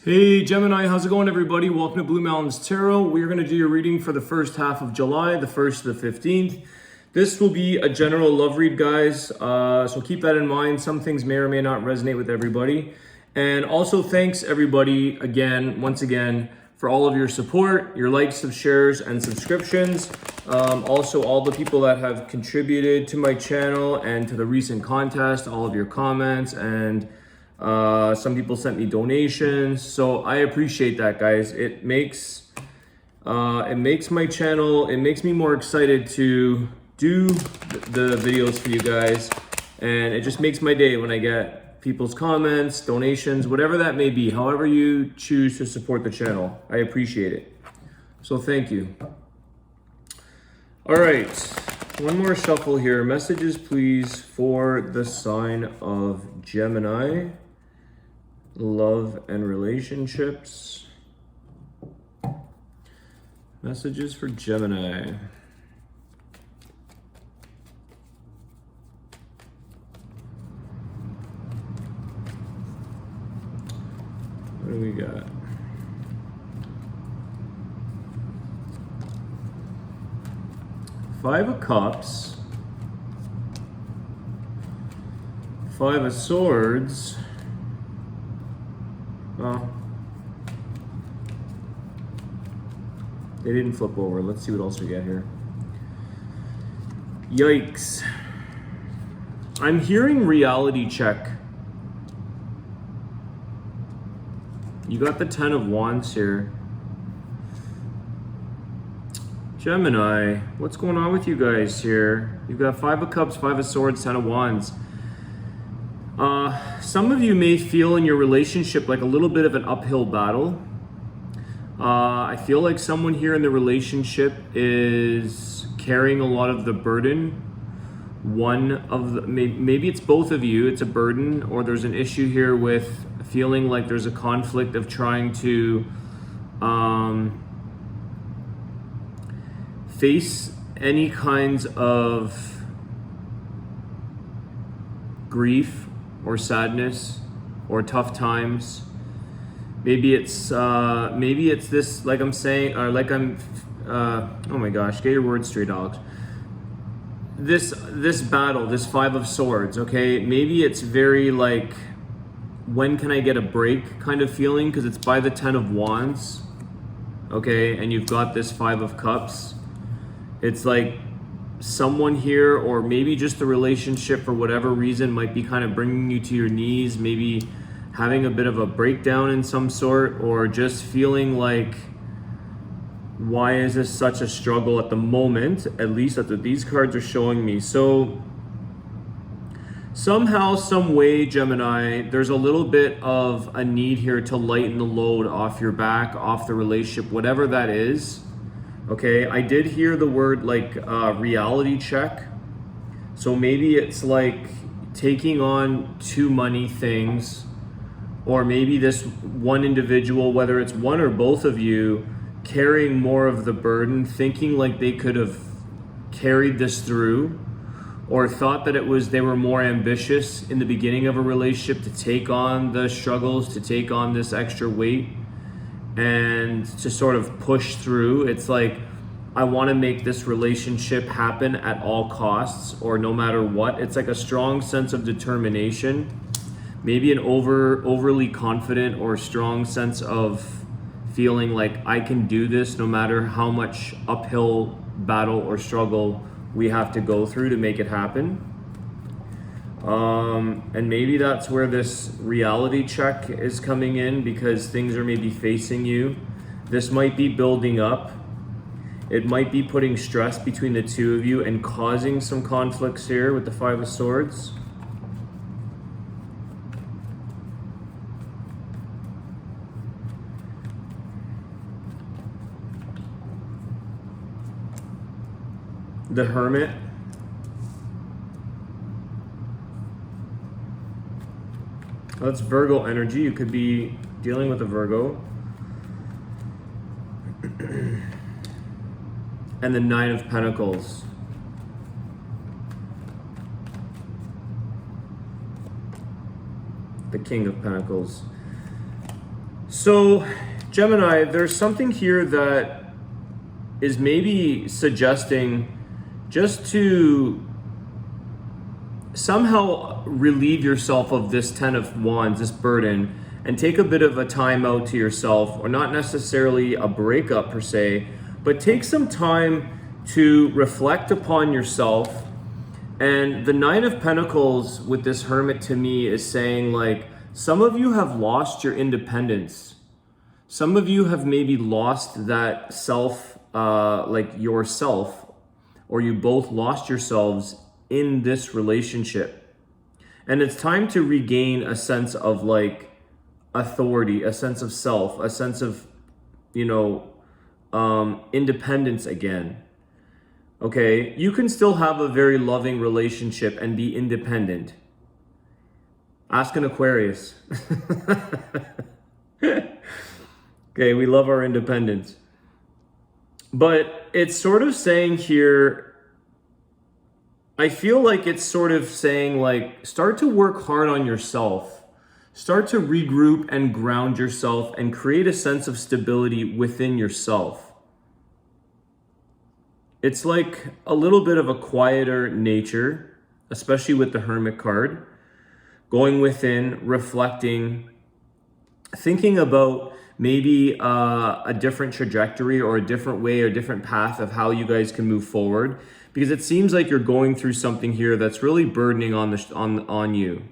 Hey Gemini, how's it going everybody? Welcome to Blue Mountains Tarot. We're going to do your reading for the first half of July, the 1st to the 15th. This will be a general love read, guys, so keep that in mind. Some things may or may not resonate with everybody. And also thanks everybody once again, for all of your support, your likes, shares, and subscriptions. Also all the people that have contributed to my channel and to the recent contest, all of your comments, and some people sent me donations, so I appreciate that, guys. It makes my channel, it makes me more excited to do the videos for you guys, and it just makes my day when I get people's comments, donations, whatever that may be, however you choose to support the channel. I appreciate it, so thank you. All right, one more shuffle here. Messages please for the sign of Gemini. Love and relationships. Messages for Gemini. What do we got? Five of Cups. Five of Swords. Well, they didn't flip over. Let's see what else we got here. Yikes. I'm hearing reality check. You got the 10 of Wands here. Gemini, what's going on with you guys here? You've got 5 of Cups, 5 of Swords, 10 of Wands. Some of you may feel in your relationship like a little bit of an uphill battle. I feel like someone here in the relationship is carrying a lot of the burden. Maybe it's both of you, it's a burden, or there's an issue here with feeling like there's a conflict of trying to face any kinds of grief or sadness or tough times. Maybe it's this, like I'm saying, or like I'm oh my gosh, get your words straight, dogs. This battle, this 5 of Swords, okay, maybe it's very like, when can I get a break kind of feeling, because it's by the 10 of Wands, okay, and you've got this 5 of Cups. It's like someone here, or maybe just the relationship for whatever reason, might be kind of bringing you to your knees, maybe having a bit of a breakdown in some sort, or just feeling like, why is this such a struggle at the moment? At least that's what these cards are showing me. So somehow, some way, Gemini, there's a little bit of a need here to lighten the load off your back, off the relationship, whatever that is. Okay, I did hear the word like reality check. So maybe it's like taking on too many things, or maybe this one individual, whether it's one or both of you, carrying more of the burden, thinking like they could have carried this through, or thought that they were more ambitious in the beginning of a relationship to take on the struggles, to take on this extra weight, and to sort of push through. It's like, I want to make this relationship happen at all costs, or no matter what. It's like a strong sense of determination, maybe an overly confident or strong sense of feeling like I can do this no matter how much uphill battle or struggle we have to go through to make it happen. And maybe that's where this reality check is coming in, because things are maybe facing you. This might be building up. It might be putting stress between the two of you and causing some conflicts here with the 5 of Swords. The Hermit. That's Virgo energy. You could be dealing with a Virgo. And the 9 of Pentacles. the King of Pentacles. So, Gemini, there's something here that is maybe suggesting just to somehow relieve yourself of this 10 of Wands, this burden, and take a bit of a time out to yourself, or not necessarily a breakup per se, but take some time to reflect upon yourself. And the Nine of Pentacles with this Hermit to me is saying, like, some of you have lost your independence. Some of you have maybe lost that self, like yourself, or you both lost yourselves in this relationship. And it's time to regain a sense of like authority, a sense of self, a sense of, independence again. Okay, you can still have a very loving relationship and be independent. Ask an Aquarius. Okay, we love our independence. But it's sort of saying here, I feel like it's sort of saying, like, start to work hard on yourself. Start to regroup and ground yourself and create a sense of stability within yourself. It's like a little bit of a quieter nature, especially with the Hermit card. Going within, reflecting, thinking about maybe a different trajectory or a different way or a different path of how you guys can move forward. Because it seems like you're going through something here that's really burdening on you.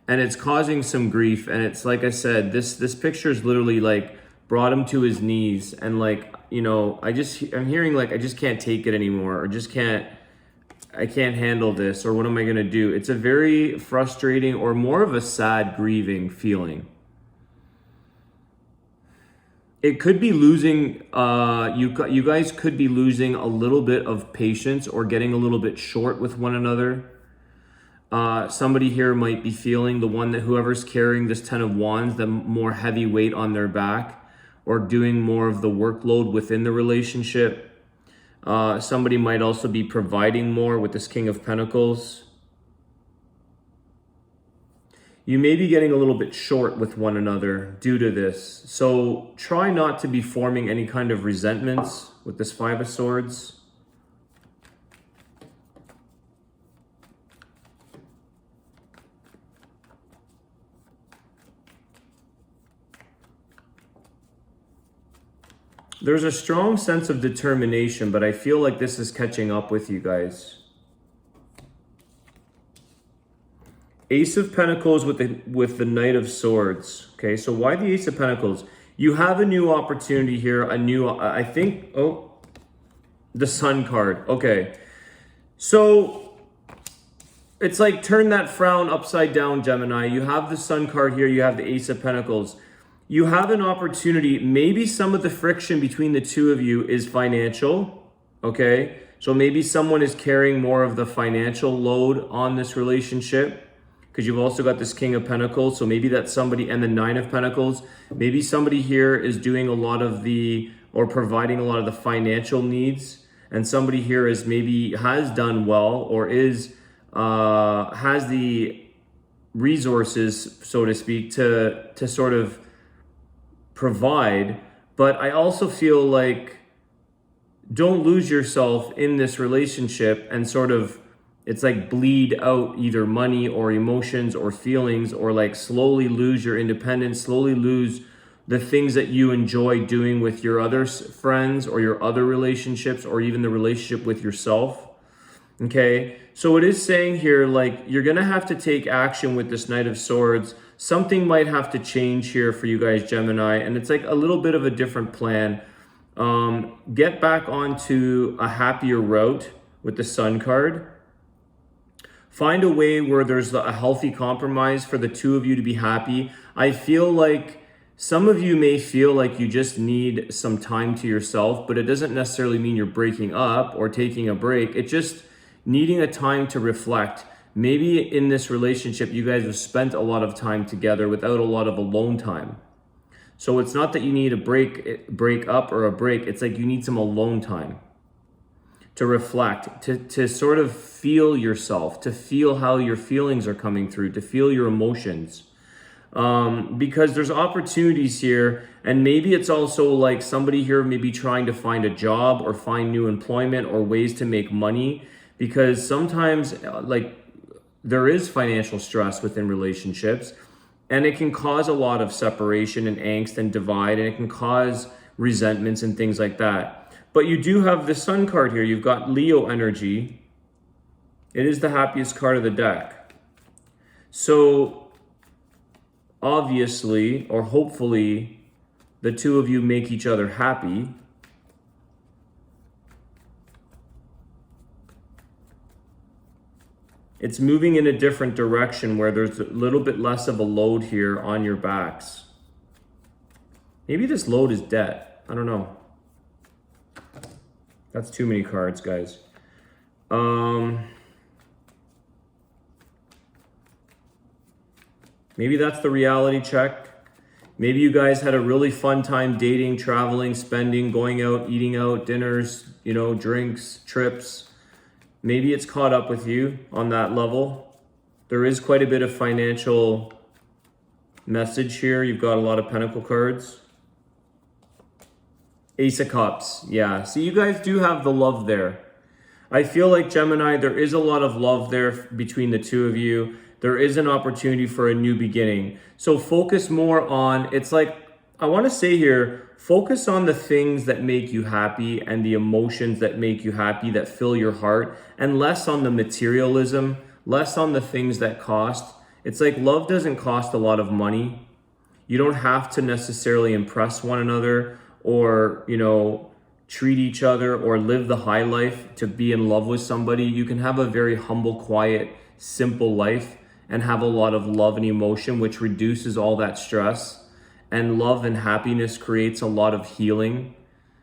And it's causing some grief. And it's like I said, this picture is literally like brought him to his knees. And like, I'm hearing like, I just can't take it anymore, or I can't handle this, or what am I going to do? It's a very frustrating, or more of a sad, grieving feeling. It could be losing, you guys could be losing a little bit of patience or getting a little bit short with one another. Somebody here might be feeling whoever's carrying this 10 of Wands, the more heavy weight on their back, or doing more of the workload within the relationship. Somebody might also be providing more with this King of Pentacles. You may be getting a little bit short with one another due to this. So try not to be forming any kind of resentments with this Five of Swords. There's a strong sense of determination, but I feel like this is catching up with you guys. Ace of Pentacles with the Knight of Swords. Okay, so why the Ace of Pentacles? You have a new opportunity here, the Sun card. Okay, so it's like turn that frown upside down, Gemini. You have the Sun card here, you have the Ace of Pentacles. You have an opportunity. Maybe some of the friction between the two of you is financial, okay? So maybe someone is carrying more of the financial load on this relationship, because you've also got this King of Pentacles. So maybe that's somebody, and the Nine of Pentacles. Maybe somebody here is doing a lot of or providing a lot of the financial needs, and somebody here is has done well, or has the resources, so to speak, to sort of provide. But I also feel like don't lose yourself in this relationship and sort of, it's like bleed out either money or emotions or feelings, or like slowly lose your independence, slowly lose the things that you enjoy doing with your other friends or your other relationships, or even the relationship with yourself. Okay, so it is saying here, like, you're gonna have to take action with this Knight of Swords. Something might have to change here for you guys, Gemini, and it's like a little bit of a different plan. Get back onto a happier route with the Sun card. Find a way where there's a healthy compromise for the two of you to be happy. I feel like some of you may feel like you just need some time to yourself, but it doesn't necessarily mean you're breaking up or taking a break. It's just needing a time to reflect. Maybe in this relationship, you guys have spent a lot of time together without a lot of alone time. So it's not that you need a break up or a break. It's like you need some alone time to reflect, to sort of feel yourself, to feel how your feelings are coming through, to feel your emotions. because there's opportunities here, and maybe it's also like somebody here maybe trying to find a job or find new employment or ways to make money, because sometimes like there is financial stress within relationships, and it can cause a lot of separation and angst and divide, and it can cause resentments and things like that. But you do have the Sun card here. You've got Leo energy. It is the happiest card of the deck. So obviously, or hopefully, the two of you make each other happy. It's moving in a different direction where there's a little bit less of a load here on your backs. Maybe this load is debt. I don't know. That's too many cards, guys. Maybe that's the reality check. Maybe you guys had a really fun time dating, traveling, spending, going out, eating out, dinners, you know, drinks, trips. Maybe it's caught up with you on that level. There is quite a bit of financial message here. You've got a lot of Pentacle cards. Ace of Cups. Yeah, see, you guys do have the love there. I feel like, Gemini, there is a lot of love there between the two of you. There is an opportunity for a new beginning. So focus more on, it's like, I want to say here, focus on the things that make you happy and the emotions that make you happy, that fill your heart, and less on the materialism, less on the things that cost. It's like love doesn't cost a lot of money. You don't have to necessarily impress one another or, you know, treat each other or live the high life to be in love with somebody. You can have a very humble, quiet, simple life and have a lot of love and emotion, which reduces all that stress. And love and happiness creates a lot of healing,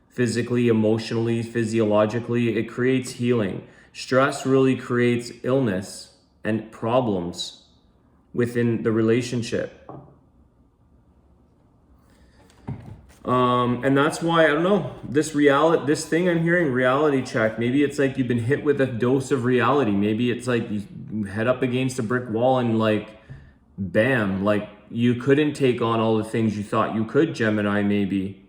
physically, emotionally, physiologically. It creates healing. Stress really creates illness and problems within the relationship. And that's why, I don't know, this thing I'm hearing, reality check. Maybe it's like you've been hit with a dose of reality. Maybe it's like you head up against a brick wall and like, bam, like you couldn't take on all the things you thought you could, Gemini, maybe.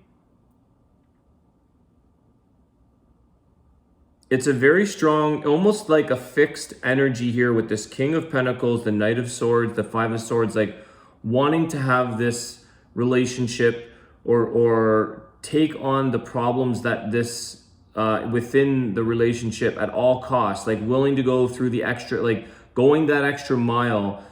It's a very strong, almost like a fixed energy here with this King of Pentacles, the Knight of Swords, the Five of Swords, like wanting to have this relationship or take on the problems that this within the relationship at all costs, like willing to go through the extra, like going that extra mile,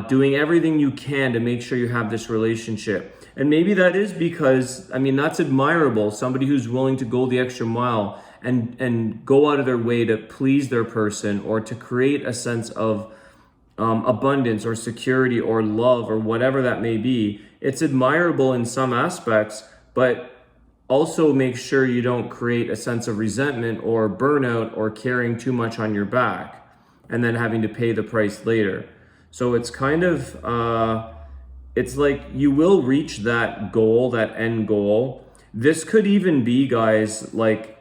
doing everything you can to make sure you have this relationship. And maybe that is because, I mean, that's admirable. Somebody who's willing to go the extra mile and go out of their way to please their person or to create a sense of abundance or security or love or whatever that may be. It's admirable in some aspects, but also make sure you don't create a sense of resentment or burnout or carrying too much on your back and then having to pay the price later. So it's kind of, it's like you will reach that goal, that end goal. This could even be, guys, like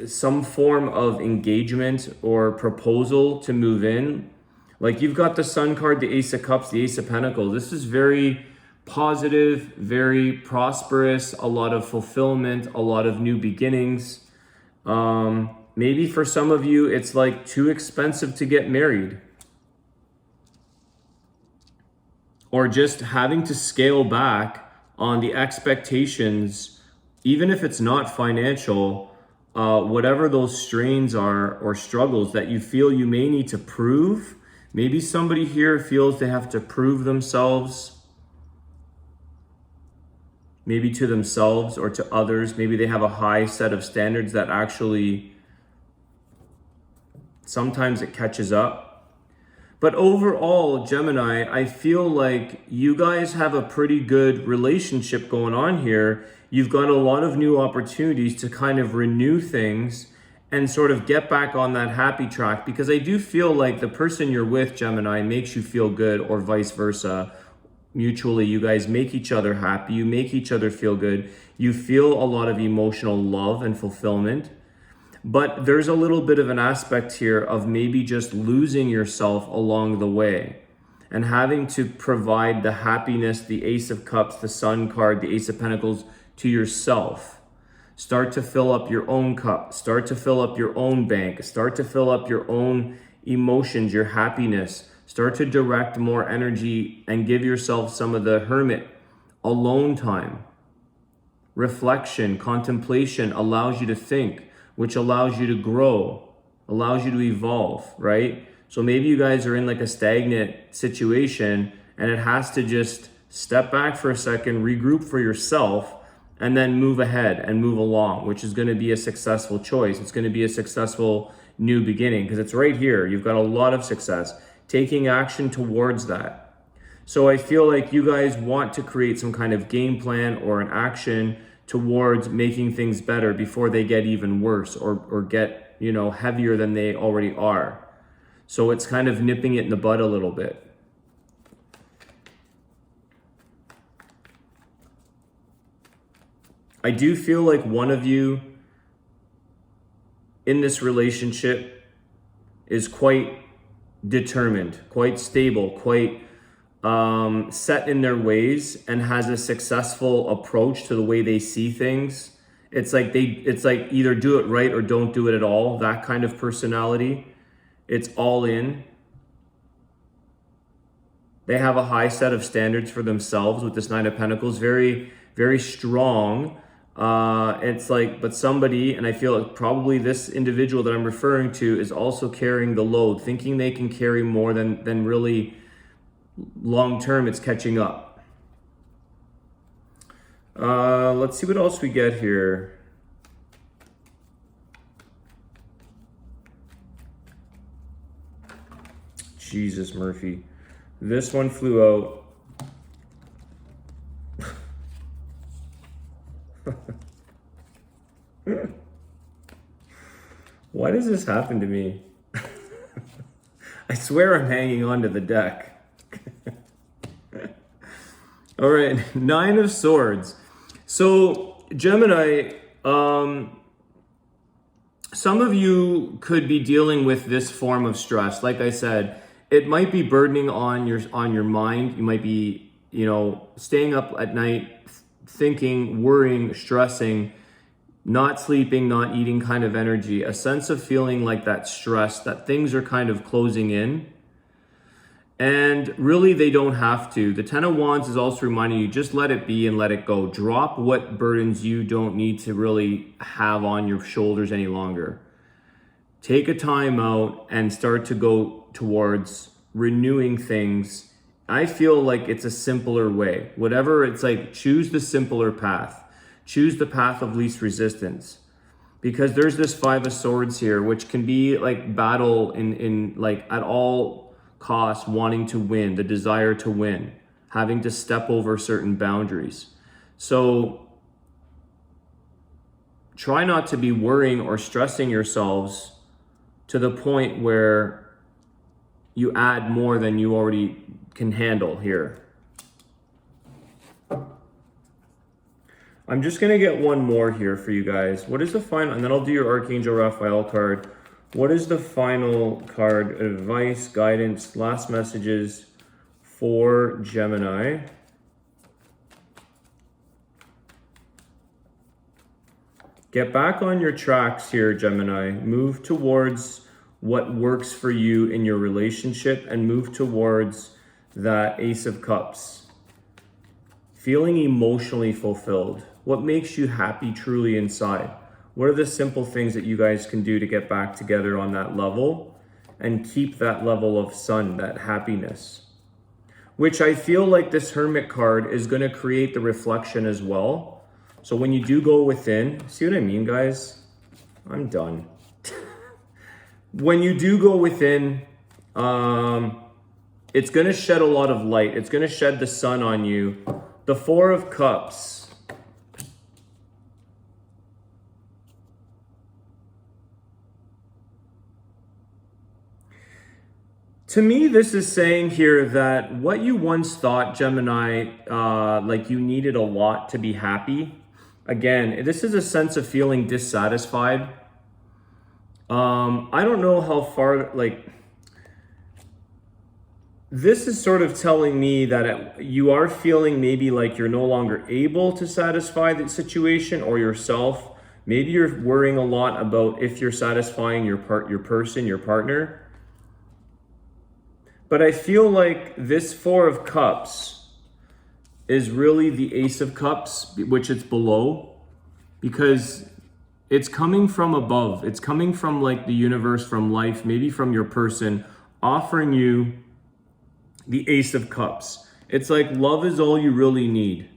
some form of engagement or proposal to move in. Like you've got the Sun card, the Ace of Cups, the Ace of Pentacles. This is very positive, very prosperous, a lot of fulfillment, a lot of new beginnings. Maybe for some of you, it's like too expensive to get married. Or just having to scale back on the expectations, even if it's not financial, whatever those strains are or struggles that you feel you may need to prove. Maybe somebody here feels they have to prove themselves, maybe to themselves or to others. Maybe they have a high set of standards that actually sometimes it catches up. But overall, Gemini, I feel like you guys have a pretty good relationship going on here. You've got a lot of new opportunities to kind of renew things and sort of get back on that happy track, because I do feel like the person you're with, Gemini, makes you feel good, or vice versa. Mutually, you guys make each other happy. You make each other feel good. You feel a lot of emotional love and fulfillment. But there's a little bit of an aspect here of maybe just losing yourself along the way. and having to provide the happiness, the Ace of Cups, the Sun card, the Ace of Pentacles to yourself. Start to fill up your own cup. Start to fill up your own bank. Start to fill up your own emotions, your happiness. Start to direct more energy and give yourself some of the hermit alone time. Reflection, contemplation allows you to think, which allows you to grow, allows you to evolve, right? So maybe you guys are in like a stagnant situation and it has to just step back for a second, regroup for yourself, and then move ahead and move along, which is going to be a successful choice. It's going to be a successful new beginning because it's right here. You've got a lot of success. Taking action towards that. So I feel like you guys want to create some kind of game plan or an action towards making things better before they get even worse or get, you know, heavier than they already are. So it's kind of nipping it in the bud a little bit. I do feel like one of you in this relationship is quite determined, quite stable, quite set in their ways, and has a successful approach to the way they see things. It's like either do it right or don't do it at all. That kind of personality. It's all in. They have a high set of standards for themselves with this Nine of Pentacles. Very, very strong. It's like, but somebody, and I feel like probably this individual that I'm referring to is also carrying the load, thinking they can carry more than really long term it's catching up. Let's see what else we get here. Jesus, Murphy. This one flew out. Why does this happen to me? I swear I'm hanging on to the deck. All right, Nine of Swords. So Gemini, some of you could be dealing with this form of stress. Like I said, it might be burdening on your mind. You might be, you know, staying up at night, thinking, worrying, stressing, not sleeping, not eating kind of energy, a sense of feeling like that stress, that things are kind of closing in. And really, they don't have to. The Ten of Wands is also reminding you, just let it be and let it go. Drop what burdens you don't need to really have on your shoulders any longer. Take a time out and start to go towards renewing things. I feel like it's a simpler way. Whatever, it's like, choose the simpler path. Choose the path of least resistance. Because there's this Five of Swords here, which can be like battle in like at all costs, wanting to win, the desire to win, having to step over certain boundaries. So try not to be worrying or stressing yourselves to the point where you add more than you already can handle here. I'm just going to get one more here for you guys. What is the final, and then I'll do your Archangel Raphael card. What is the final card? Advice, guidance, last messages for Gemini. Get back on your tracks here, Gemini. Move towards what works for you in your relationship and move towards that Ace of Cups. Feeling emotionally fulfilled. What makes you happy truly inside? What are the simple things that you guys can do to get back together on that level and keep that level of sun, that happiness? Which I feel like this Hermit card is going to create the reflection as well. So when you do go within, see what I mean, guys? I'm done. When you do go within, it's going to shed a lot of light. It's going to shed the sun on you. The Four of Cups. To me, this is saying here that what you once thought, Gemini, like you needed a lot to be happy. Again, this is a sense of feeling dissatisfied. I don't know how far, like, this is sort of telling me that you are feeling maybe like you're no longer able to satisfy the situation or yourself. Maybe you're worrying a lot about if you're satisfying your partner. But I feel like this Four of Cups is really the Ace of Cups, which it's below, because it's coming from above. It's coming from like the universe, from life, maybe from your person, offering you the Ace of Cups. It's like love is all you really need.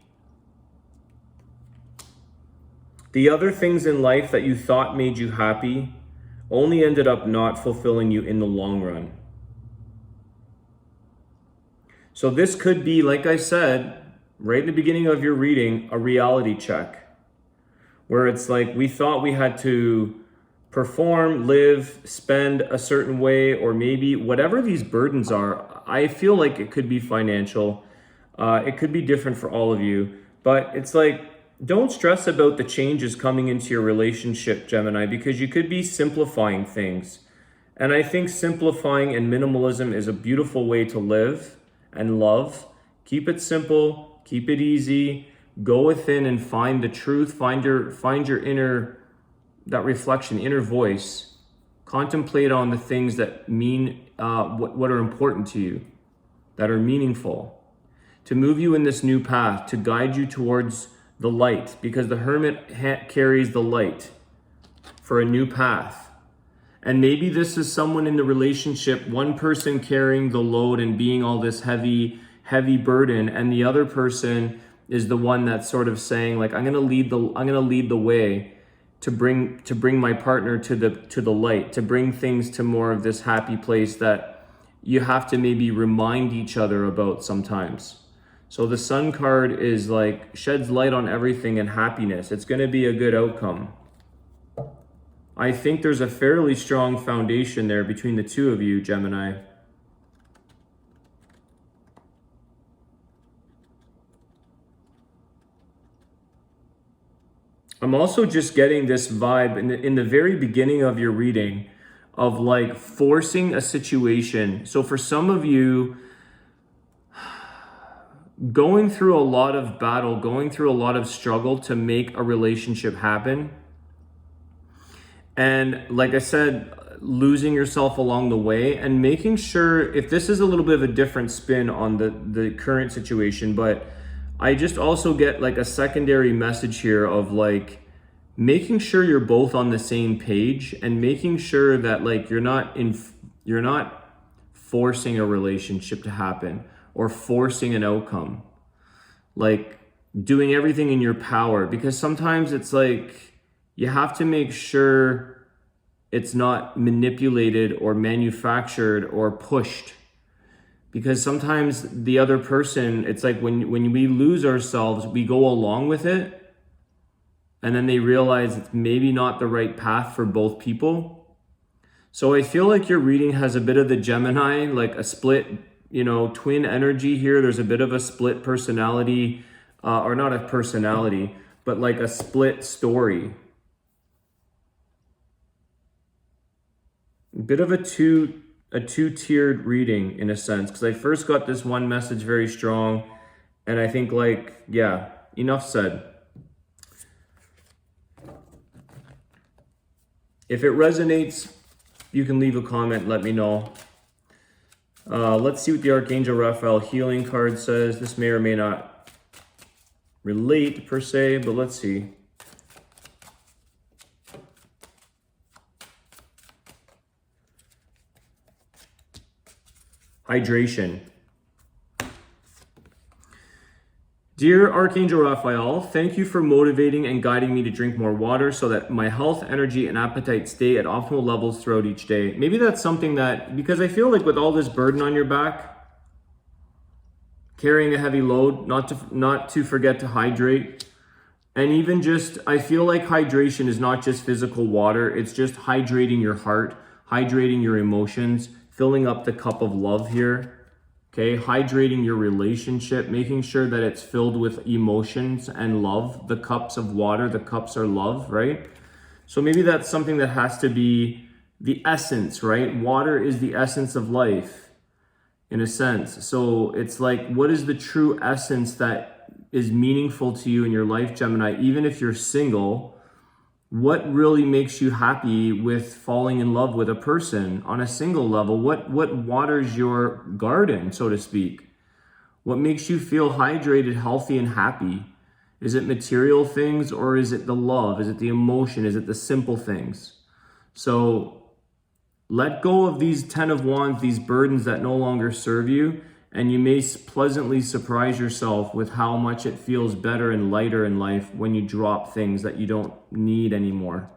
The other things in life that you thought made you happy only ended up not fulfilling you in the long run. So this could be, like I said, right in the beginning of your reading, a reality check, where it's like we thought we had to perform, live, spend a certain way, or maybe whatever these burdens are. I feel like it could be financial. It could be different for all of you, but it's like, don't stress about the changes coming into your relationship, Gemini, because you could be simplifying things. And I think simplifying and minimalism is a beautiful way to live and love. Keep it simple, keep it easy, go within and find the truth, find your inner, that reflection, inner voice. Contemplate on the things that mean, what are important to you, that are meaningful, to move you in this new path, to guide you towards the light, because the Hermit carries the light for a new path. And maybe this is someone in the relationship, one person carrying the load and being all this heavy burden, and the other person is the one that's sort of saying like, I'm gonna lead the way to bring my partner to the light, to bring things to more of this happy place that you have to maybe remind each other about sometimes. So the Sun card is like sheds light on everything and happiness. It's going to be a good outcome. I think there's a fairly strong foundation there between the two of you, Gemini. I'm also just getting this vibe in the very beginning of your reading of like forcing a situation. So for some of you, going through a lot of battle, going through a lot of struggle to make a relationship happen. And like I said, losing yourself along the way and making sure, if this is a little bit of a different spin on the current situation, but I just also get like a secondary message here of like making sure you're both on the same page and making sure that like you're not forcing a relationship to happen or forcing an outcome, like doing everything in your power, because sometimes it's like you have to make sure it's not manipulated or manufactured or pushed, because sometimes the other person, it's like when we lose ourselves, we go along with it and then they realize it's maybe not the right path for both people. So I feel like your reading has a bit of the Gemini, like a split, twin energy here. There's a bit of a split personality, or not a personality, but like a split story. A bit of a two-tiered reading in a sense, because I first got this one message very strong, and I think like, yeah, enough said. If it resonates, you can leave a comment, let me know. Let's see what the Archangel Raphael healing card says. This may or may not relate per se, but let's see. Hydration. Dear Archangel Raphael, thank you for motivating and guiding me to drink more water so that my health, energy, and appetite stay at optimal levels throughout each day. Maybe that's something that, because I feel like with all this burden on your back, carrying a heavy load, not to forget to hydrate. And even just, I feel like hydration is not just physical water, it's just hydrating your heart, hydrating your emotions, filling up the cup of love here. Okay, hydrating your relationship, making sure that it's filled with emotions and love. The cups of water, the cups are love, right? So maybe that's something that has to be the essence, right? Water is the essence of life. in a sense. So it's like, what is the true essence that is meaningful to you in your life, Gemini? Even if you're single, what really makes you happy with falling in love with a person on a single level? What waters your garden, so to speak? What makes you feel hydrated, healthy, and happy? Is it material things, or is it the love? Is it the emotion? Is it the simple things? So let go of these 10 of Wands, these burdens that no longer serve you, and you may pleasantly surprise yourself with how much it feels better and lighter in life when you drop things that you don't need anymore.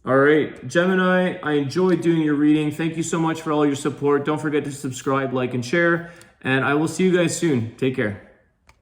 All right, Gemini, I enjoyed doing your reading. Thank you so much for all your support. Don't forget to subscribe, like, and share, and I will see you guys soon. Take care.